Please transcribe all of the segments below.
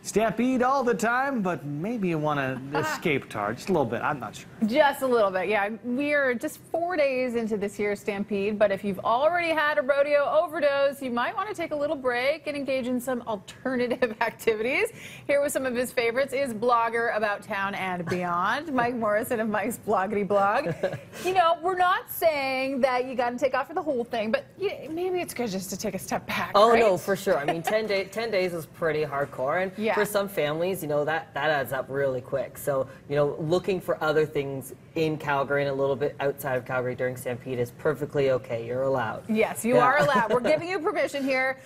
Stampede all the time, but maybe you want to escape tar just a little bit. I'm not sure. Just a little bit, yeah. We're just 4 days into this year's Stampede, but if you've already had a rodeo overdose, you might want to take a little break and engage in some alternative activities. Here with some of his favorites is blogger about town and beyond, Mike Morrison of Mike's Bloggity Blog. You know, we're not saying that you got to take off for the whole thing, but maybe it's good just to take a step back. Oh, right? no, for sure. I mean, 10 days is pretty hardcore, and yeah. For some families, you know, that adds up really quick. So, you know, looking for other things in Calgary and a little bit outside of Calgary during Stampede is perfectly okay. You're allowed. Yes, you are allowed. We're giving you permission here.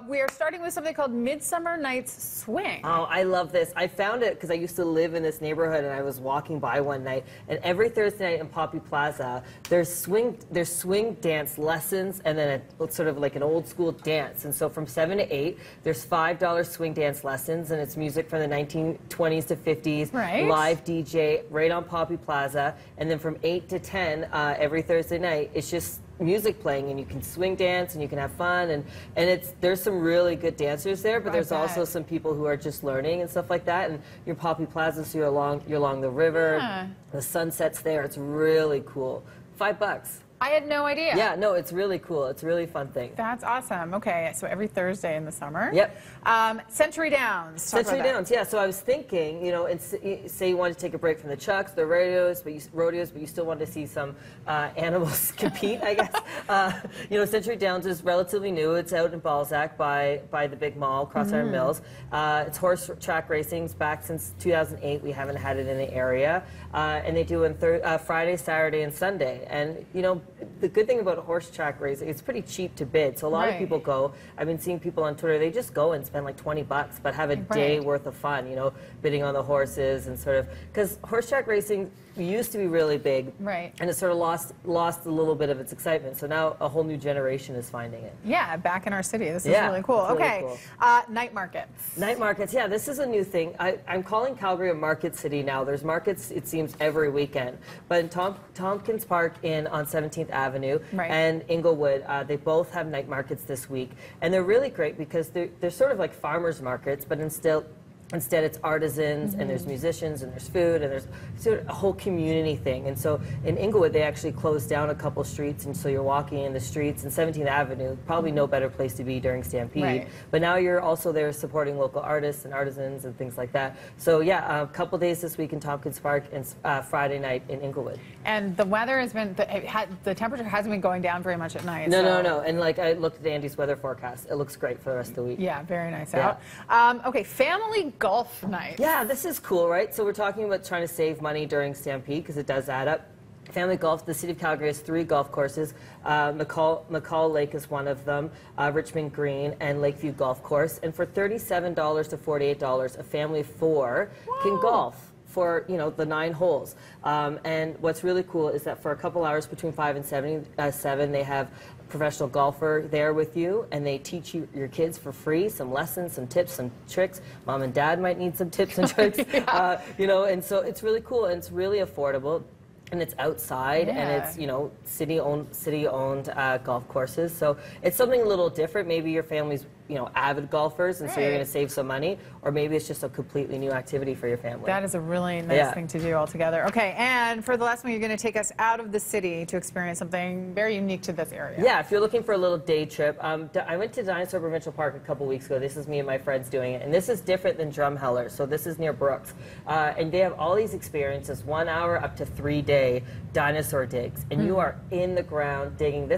We are starting with something called Midsummer Night's Swing. Oh, I love this. I found it because I used to live in this neighborhood, and I was walking by one night, and every Thursday night in Papi Plaza, there's swing dance lessons, and then it's sort of like an old school dance. And so from 7 to 8, there's $5 swing dance lessons, and it's music from the 1920s to 50s, right. Live DJ right on Papi Plaza, and then from 8 to 10 every Thursday night, it's just music playing, and you can swing dance and you can have fun, and there's some really good dancers there, but there's also some people who are just learning and stuff like that. And you're Papi Plaza, so you're along the river, the sunset's there. It's really cool. $5. I had no idea. Yeah, no, it's really cool. It's a really fun thing. That's awesome. Okay, so every Thursday in the summer. Yep. Century Downs. Century Downs, yeah. So I was thinking, you know, say you wanted to take a break from the chucks, the rodeos, but you still wanted to see some animals compete, I guess. You know, Century Downs is relatively new. It's out in Balzac by the big mall, Crossiron Mills. It's horse track racing. It's back since 2008. We haven't had it in the area. And they do on Friday, Saturday, and Sunday. And, you know, the good thing about horse track racing, it's pretty cheap to bid. So a lot of people go. I've been seeing people on Twitter, they just go and spend like $20, but have a day worth of fun, you know, bidding on the horses and sort of, because horse track racing used to be really big, and it sort of lost a little bit of its excitement. So now a whole new generation is finding it. Yeah, back in our city. This is really cool. Okay, really cool. Night markets. Night markets, yeah, this is a new thing. I'm calling Calgary a market city now. There's markets, it seems, every weekend. But in Tompkins Park on 17th Avenue and Inglewood, they both have night markets this week. And they're really great because they're sort of like farmers markets, but Instead, it's artisans, and there's musicians, and there's food, and there's sort of a whole community thing. And so in Inglewood, they actually closed down a couple streets, and so you're walking in the streets. And 17th Avenue, probably no better place to be during Stampede. But now you're also there supporting local artists and artisans and things like that. So yeah, a couple days this week in Tompkins Park, and Friday night in Inglewood. And the weather has been, the temperature hasn't been going down very much at night. No. And like I looked at Andy's weather forecast, it looks great for the rest of the week. Yeah, very nice out. Okay, family golf night. Yeah, this is cool, right? So we're talking about trying to save money during Stampede because it does add up. Family golf, the City of Calgary has 3 golf courses. McCall Lake is one of them, Richmond Green, and Lakeview Golf Course. And for $37 to $48, a family of 4 can golf for, you know, the 9 holes. And what's really cool is that for a couple hours between 5 and 7, they have professional golfer there with you, and they teach your kids for free some lessons, some tips, some tricks. Mom and dad might need some tips and tricks, you know, and so it's really cool, and it's really affordable. And it's outside, and it's, you know, city-owned golf courses. So it's something a little different. Maybe your family's, you know, avid golfers, and so you're going to save some money. Or maybe it's just a completely new activity for your family. That is a really nice thing to do altogether. Okay, and for the last one, you're going to take us out of the city to experience something very unique to this area. Yeah, if you're looking for a little day trip, I went to Dinosaur Provincial Park a couple weeks ago. This is me and my friends doing it, and this is different than Drumheller. So this is near Brooks, and they have all these experiences, 1 hour up to 3-day dinosaur digs, and you are in the ground digging.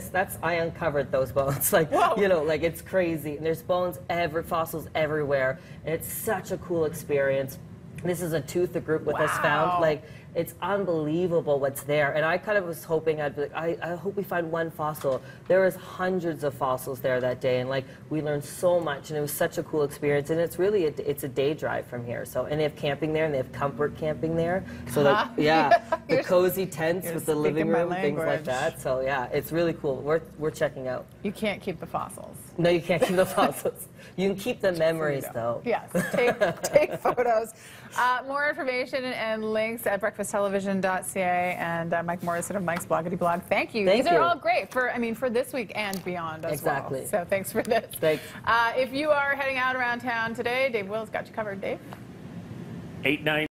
I uncovered those bones, like, you know, like it's crazy. And there's bones, fossils everywhere, and it's such a cool experience. This is a tooth the group with us found. Like, it's unbelievable what's there. And I kind of was hoping, I'd be like, I hope we find one fossil. There was hundreds of fossils there that day, and like we learned so much, and it was such a cool experience. And it's really it's a day drive from here. So, and they have camping there, and they have comfort camping there. So that, the cozy tents with the living room, things like that. So yeah, it's really cool. We're checking out. You can't keep the fossils. No, you can't keep the fossils. You can keep the memories, though. Yes, take photos. More information and links at breakfasttelevision.ca and Mike Morrison of Mike's Bloggity Blog. Thank you. These are all great for this week and beyond as well. So thanks for this. Thanks. If you are heading out around town today, Dave Will's got you covered. Dave? 8-9.